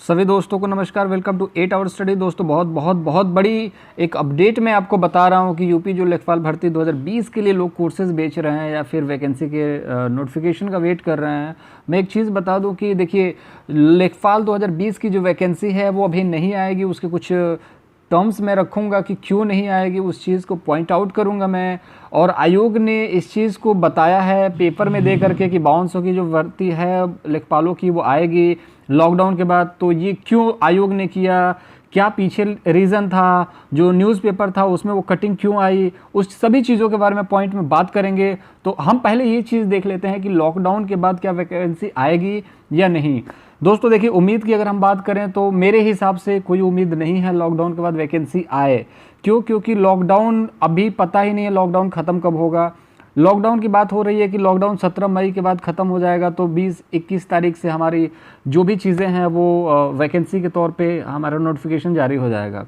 सभी दोस्तों को नमस्कार। Welcome to 8 hour study. दोस्तों बहुत बहुत बहुत बड़ी एक अपडेट मैं आपको बता रहा हूं कि यूपी जो लेखपाल भर्ती 2020 के लिए लोग कोर्सेज बेच रहे हैं या फिर वैकेंसी के नोटिफिकेशन का वेट कर रहे हैं। मैं एक चीज़ बता दूं कि देखिए, लेखपाल 2020 की जो वैकेंसी है वो अभी नहीं आएगी। उसके कुछ टर्म्स में रखूंगा कि क्यों नहीं आएगी, उस चीज़ को पॉइंट आउट करूंगा मैं। और आयोग ने इस चीज़ को बताया है पेपर में दे करके कि 5200 की जो भर्ती है लेखपालों की वो आएगी लॉकडाउन के बाद। तो ये क्यों आयोग ने किया, क्या पीछे रीज़न था, जो न्यूज़पेपर था उसमें वो कटिंग क्यों आई, उस सभी चीज़ों के बारे में पॉइंट में बात करेंगे। तो हम पहले ये चीज़ देख लेते हैं कि लॉकडाउन के बाद क्या वैकेंसी आएगी या नहीं। दोस्तों देखिए, उम्मीद की अगर हम बात करें तो मेरे हिसाब से कोई उम्मीद नहीं है लॉकडाउन के बाद वैकेंसी आए। क्यों? क्योंकि लॉकडाउन अभी पता ही नहीं है लॉकडाउन ख़त्म कब होगा। लॉकडाउन की बात हो रही है कि लॉकडाउन 17 मई के बाद ख़त्म हो जाएगा, तो 20-21 तारीख से हमारी जो भी चीज़ें हैं वो वैकेंसी के तौर पे हमारा नोटिफिकेशन जारी हो जाएगा।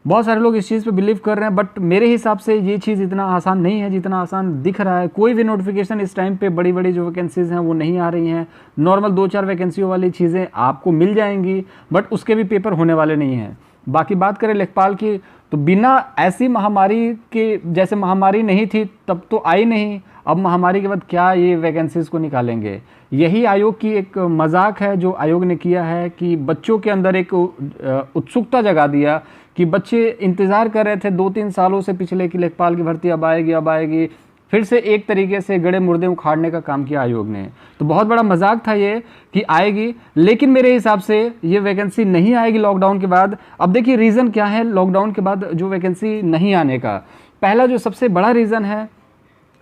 बहुत सारे लोग इस चीज़ पे बिलीव कर रहे हैं, बट मेरे हिसाब से ये चीज़ इतना आसान नहीं है जितना आसान दिख रहा है। कोई भी नोटिफिकेशन इस टाइम पे बड़ी बड़ी जो वैकेंसीज़ हैं वो नहीं आ रही हैं। नॉर्मल 2-4 वैकेंसियों वाली चीज़ें आपको मिल जाएंगी, बट उसके भी पेपर होने वाले नहीं हैं। बाकी बात करें लेखपाल की, तो बिना ऐसी महामारी के, जैसे महामारी नहीं थी तब तो आई नहीं, अब महामारी के बाद क्या ये वैकेंसीज़ को निकालेंगे। यही आयोग की एक मजाक है जो आयोग ने किया है कि बच्चों के अंदर एक उत्सुकता जगा दिया कि बच्चे इंतज़ार कर रहे थे 2-3 सालों से पिछले कि लेखपाल की भर्ती अब आएगी अब आएगी। फिर से एक तरीके से गड़े मुर्दे उखाड़ने का काम किया आयोग ने। तो बहुत बड़ा मजाक था ये कि आएगी, लेकिन मेरे हिसाब से ये वैकेंसी नहीं आएगी लॉकडाउन के बाद। अब देखिए रीज़न क्या है लॉकडाउन के बाद जो वैकेंसी नहीं आने का। पहला जो सबसे बड़ा रीज़न है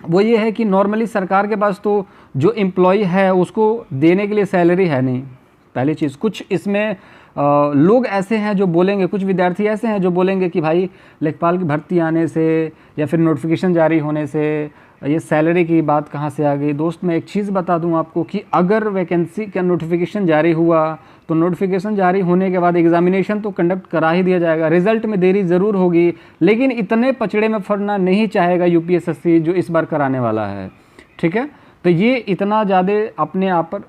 वो ये है कि नॉर्मली सरकार के पास तो जो एम्प्लॉय है उसको देने के लिए सैलरी है नहीं, पहली चीज़। कुछ इसमें लोग ऐसे हैं जो बोलेंगे, कुछ विद्यार्थी ऐसे हैं जो बोलेंगे कि भाई लेखपाल की भर्ती आने से या फिर नोटिफिकेशन जारी होने से ये सैलरी की बात कहाँ से आ गई। दोस्त मैं एक चीज़ बता दूं आपको कि अगर वैकेंसी का नोटिफिकेशन जारी हुआ तो नोटिफिकेशन जारी होने के बाद एग्जामिनेशन तो कंडक्ट करा ही दिया जाएगा। रिजल्ट में देरी ज़रूर होगी, लेकिन इतने पचड़े में फंसना नहीं चाहेगा यूपीएसएससी जो इस बार कराने वाला है, ठीक है। तो ये इतना ज़्यादा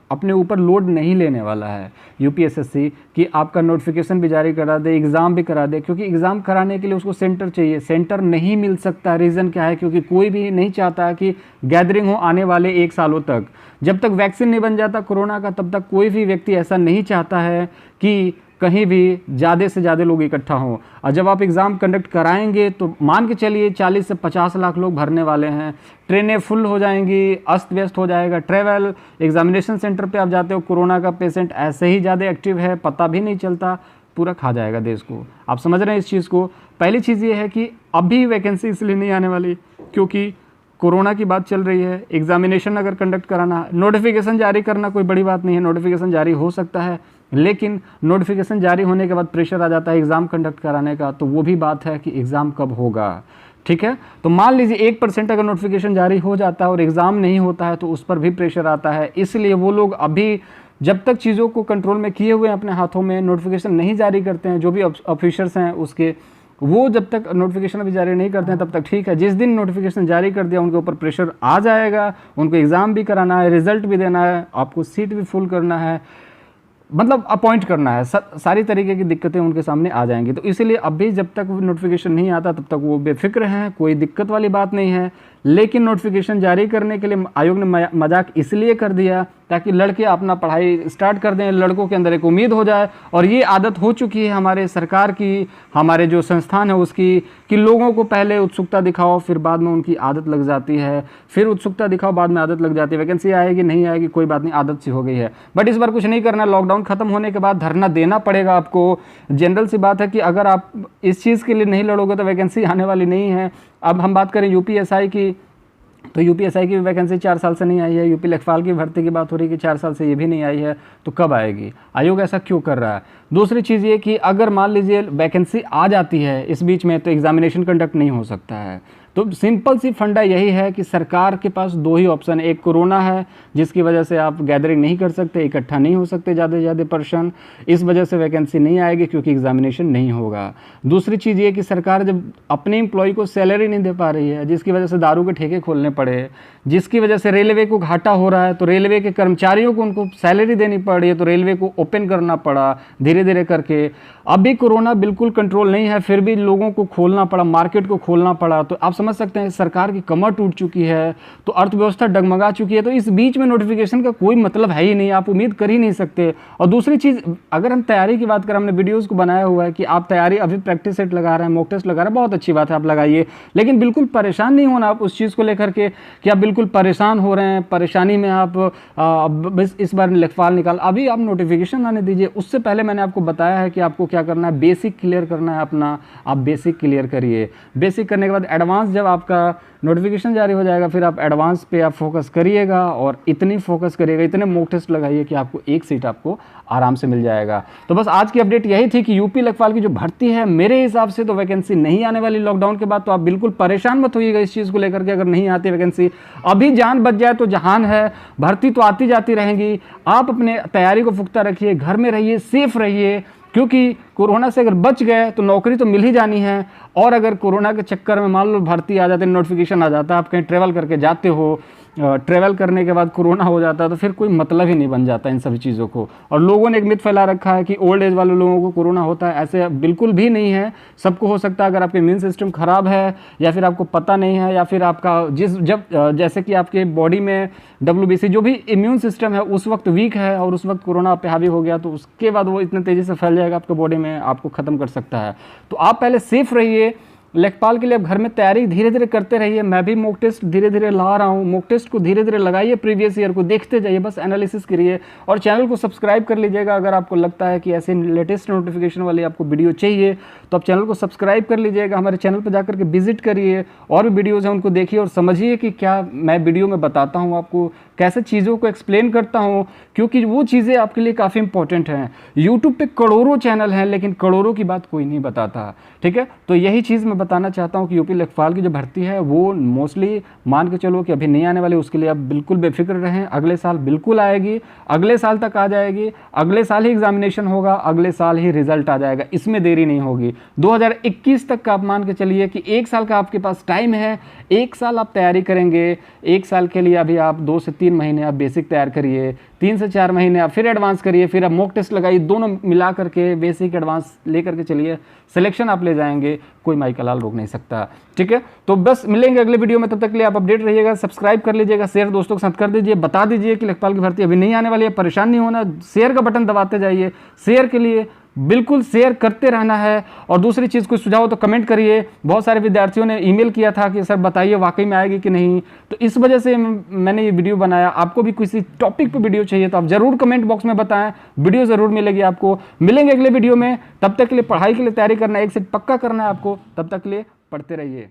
अपने ऊपर लोड नहीं लेने वाला है यूपीएसएससी कि आपका नोटिफिकेशन भी जारी करा दे, एग्ज़ाम भी करा दे, क्योंकि एग्ज़ाम कराने के लिए उसको सेंटर चाहिए। सेंटर नहीं मिल सकता। रीज़न क्या है? क्योंकि कोई भी नहीं चाहता कि गैदरिंग हो आने वाले 1 सालों तक। जब तक वैक्सीन नहीं बन जाता कोरोना का, तब तक कोई भी व्यक्ति ऐसा नहीं चाहता है कि कहीं भी ज़्यादा से ज़्यादा लोग इकट्ठा हों। और जब आप एग्ज़ाम कंडक्ट कराएंगे तो मान के चलिए 40 से 50 लाख लोग भरने वाले हैं। ट्रेनें फुल हो जाएंगी, अस्त व्यस्त हो जाएगा ट्रैवल। एग्जामिनेशन सेंटर पे आप जाते हो, कोरोना का पेशेंट ऐसे ही ज़्यादा एक्टिव है, पता भी नहीं चलता, पूरा खा जाएगा देश को। आप समझ रहे हैं इस चीज़ को। पहली चीज़ ये है कि अभी वैकेंसी इसलिए नहीं आने वाली क्योंकि कोरोना की बात चल रही है। एग्जामिनेशन अगर कंडक्ट कराना, नोटिफिकेशन जारी करना कोई बड़ी बात नहीं है, नोटिफिकेशन जारी हो सकता है, लेकिन नोटिफिकेशन जारी होने के बाद प्रेशर आ जाता है एग्ज़ाम कंडक्ट कराने का। तो वो भी बात है कि एग्ज़ाम कब होगा, ठीक है। तो मान लीजिए 1% अगर नोटिफिकेशन जारी हो जाता है और एग्ज़ाम नहीं होता है तो उस पर भी प्रेशर आता है। इसलिए वो लोग अभी जब तक चीज़ों को कंट्रोल में किए हुए अपने हाथों में, नोटिफिकेशन नहीं जारी करते हैं, जो भी ऑफिसर्स हैं उसके, वो जब तक नोटिफिकेशन अभी जारी नहीं करते हैं तब तक ठीक है। जिस दिन नोटिफिकेशन जारी कर दिया उनके ऊपर प्रेशर आ जाएगा। उनको एग्ज़ाम भी कराना है, रिजल्ट भी देना है, आपको सीट भी फुल करना है, मतलब अपॉइंट करना है, सारी तरीके की दिक्कतें उनके सामने आ जाएंगी। तो इसीलिए अभी जब तक नोटिफिकेशन नहीं आता तब तक वो बेफिक्र हैं, कोई दिक्कत वाली बात नहीं है। लेकिन नोटिफिकेशन जारी करने के लिए आयोग ने मजाक इसलिए कर दिया ताकि लड़के अपना पढ़ाई स्टार्ट कर दें, लड़कों के अंदर एक उम्मीद हो जाए। और ये आदत हो चुकी है हमारे सरकार की, हमारे जो संस्थान है उसकी, कि लोगों को पहले उत्सुकता दिखाओ फिर बाद में उनकी आदत लग जाती है, फिर उत्सुकता दिखाओ बाद में आदत लग जाती है। वैकेंसी आएगी नहीं आएगी कोई बात नहीं, आदत सी हो गई है। बट इस बार कुछ नहीं करना, लॉकडाउन खत्म होने के बाद धरना देना पड़ेगा आपको। जनरल सी बात है कि अगर आप इस चीज़ के लिए नहीं लड़ोगे तो वैकेंसी आने वाली नहीं है। अब हम बात करें यूपीएसआई की, तो यूपीएसआई की वैकेंसी 4 साल से नहीं आई है। यूपी लेखपाल की भर्ती की बात हो रही है कि 4 साल से ये भी नहीं आई है, तो कब आएगी? आयोग ऐसा क्यों कर रहा है? दूसरी चीज़ ये कि अगर मान लीजिए वैकेंसी आ जाती है इस बीच में, तो एग्जामिनेशन कंडक्ट नहीं हो सकता है। तो सिंपल सी फंडा यही है कि सरकार के पास दो ही ऑप्शन है, एक कोरोना है जिसकी वजह से आप गैदरिंग नहीं कर सकते, इकट्ठा नहीं हो सकते ज़्यादा से ज़्यादा पर्सन, इस वजह से वैकेंसी नहीं आएगी क्योंकि एग्जामिनेशन नहीं होगा। दूसरी चीज़ ये कि सरकार जब अपने एम्प्लॉय को सैलरी नहीं दे पा रही है, जिसकी वजह से दारू के ठेके खोलने पड़े, जिसकी वजह से रेलवे को घाटा हो रहा है, तो रेलवे के कर्मचारियों को उनको सैलरी देनी पड़ रही है, तो रेलवे को ओपन करना पड़ा धीरे धीरे करके। अभी कोरोना बिल्कुल कंट्रोल नहीं है, फिर भी लोगों को खोलना पड़ा, मार्केट को खोलना पड़ा। तो आप समझ सकते हैं सरकार की कमर टूट चुकी है, तो अर्थव्यवस्था डगमगा चुकी है। तो इस बीच में नोटिफिकेशन का कोई मतलब है ही नहीं, आप उम्मीद कर ही नहीं सकते। और दूसरी चीज़, अगर हम तैयारी की बात करें, हमने वीडियोज़ को बनाया हुआ है कि आप तैयारी अभी प्रैक्टिस सेट लगा रहे हैं, मॉक टेस्ट लगा रहे हैं, बहुत अच्छी बात है, आप लगाइए, लेकिन बिल्कुल परेशान नहीं होना आप उस चीज़ को लेकर के कि आप बिल्कुल परेशान हो रहे हैं, परेशानी में आप बस इस बार लेखपाल निकाल, अभी आप नोटिफिकेशन आने दीजिए। उससे पहले मैंने आपको बताया है कि आपको क्या करना है, बेसिक क्लियर करना है अपना, आप बेसिक क्लियर करिए। बेसिक करने के बाद एडवांस जब आपका नोटिफिकेशन जारी हो जाएगा, फिर आप एडवांस पे आप फोकस करिएगा, और इतनी फोकस करिएगा, इतने मॉक टेस्ट लगाइए कि आपको एक सीट आपको आराम से मिल जाएगा। तो बस आज की अपडेट यही थी कि यूपी लेखपाल की जो भर्ती है, मेरे हिसाब से तो वैकेंसी नहीं आने वाली लॉकडाउन के बाद। तो आप बिल्कुल परेशान मत होइएगा इस चीज़ को लेकर के, अगर नहीं आती वैकेंसी, अभी जान बच जाए तो जहान है, भर्ती तो आती जाती रहेंगी। आप अपने तैयारी को पुख्ता रखिए, घर में रहिए, सेफ रहिए, क्योंकि कोरोना से अगर बच गए तो नौकरी तो मिल ही जानी है। और अगर कोरोना के चक्कर में मान लो भर्ती आ जाती है, नोटिफिकेशन आ जाता है, आप कहीं ट्रैवल करके जाते हो, ट्रैवल करने के बाद कोरोना हो जाता है, तो फिर कोई मतलब ही नहीं बन जाता इन सभी चीज़ों को। और लोगों ने एक मिथ फैला रखा है कि ओल्ड एज वाले लोगों को कोरोना होता है, ऐसे बिल्कुल भी नहीं है, सबको हो सकता है। अगर आपके इम्यून सिस्टम खराब है, या फिर आपको पता नहीं है, या फिर आपका जैसे कि आपके बॉडी में WBC जो भी इम्यून सिस्टम है उस वक्त वीक है, और उस वक्त कोरोना पे हावी हो गया, तो उसके बाद वो इतने तेज़ी से फैल जाएगा आपके बॉडी में, आपको ख़त्म कर सकता है। तो आप पहले सेफ रहिए। लेखपाल के लिए आप घर में तैयारी धीरे धीरे करते रहिए। मैं भी मॉक टेस्ट धीरे धीरे ला रहा हूँ, मॉक टेस्ट को धीरे धीरे लगाइए, प्रीवियस ईयर को देखते जाइए, बस एनालिसिस करिए। और चैनल को सब्सक्राइब कर लीजिएगा, अगर आपको लगता है कि ऐसे लेटेस्ट नोटिफिकेशन वाली आपको वीडियो चाहिए तो आप चैनल को सब्सक्राइब कर लीजिएगा। हमारे चैनल पर जाकर के विजिट करिए, और भी वीडियोज़ हैं उनको देखिए, और समझिए कि क्या मैं वीडियो में बताता हूँ आपको, कैसे चीज़ों को एक्सप्लेन करता हूँ, क्योंकि वो चीज़ें आपके लिए काफ़ी इंपॉर्टेंट हैं। यूट्यूब पे करोड़ों चैनल हैं, लेकिन करोड़ों की बात कोई नहीं बताता, ठीक है। तो यही चीज़ मैं बताना चाहता हूँ कि यूपी लेखपाल की जो भर्ती है वो मोस्टली मान के चलो कि अभी नहीं आने वाली, उसके लिए आप बिल्कुल बेफिक्र रहें। अगले साल बिल्कुल आएगी, अगले साल तक आ जाएगी, अगले साल ही एग्जामिनेशन होगा, अगले साल ही रिजल्ट आ जाएगा, इसमें देरी नहीं होगी। 2021 तक का आप मान के चलिए कि एक साल का आपके पास टाइम है, एक साल आप तैयारी करेंगे। एक साल के लिए अभी आप 2 से 3 महीने आप बेसिक तैयार करिए, 3 से 4 महीने आप फिर एडवांस करिए, फिर आप मॉक टेस्ट लगाइए, दोनों मिला करके बेसिक एडवांस लेकर के चलिए, सिलेक्शन आप ले जाएंगे, कोई माई का लाल रोक नहीं सकता, ठीक है। तो बस मिलेंगे अगले वीडियो में, तब तक के लिए आप अपडेट रहिएगा, सब्सक्राइब कर लीजिएगा, शेयर दोस्तों के साथ कर दीजिए, बता दीजिए कि लेखपाल की भर्ती अभी नहीं आने वाली है, परेशान नहीं होना, शेयर का बटन दबाते जाइए। शेयर के लिए बिल्कुल शेयर करते रहना है। और दूसरी चीज़ कोई सुझाव तो कमेंट करिए। बहुत सारे विद्यार्थियों ने ईमेल किया था कि सर बताइए वाकई में आएगी कि नहीं, तो इस वजह से मैंने ये वीडियो बनाया। आपको भी किसी टॉपिक पे वीडियो चाहिए तो आप ज़रूर कमेंट बॉक्स में बताएं, वीडियो ज़रूर मिलेगी आपको। मिलेंगे अगले वीडियो में, तब तक के लिए पढ़ाई के लिए तैयारी करना, एक सेट पक्का करना है आपको, तब तक के लिए पढ़ते रहिए।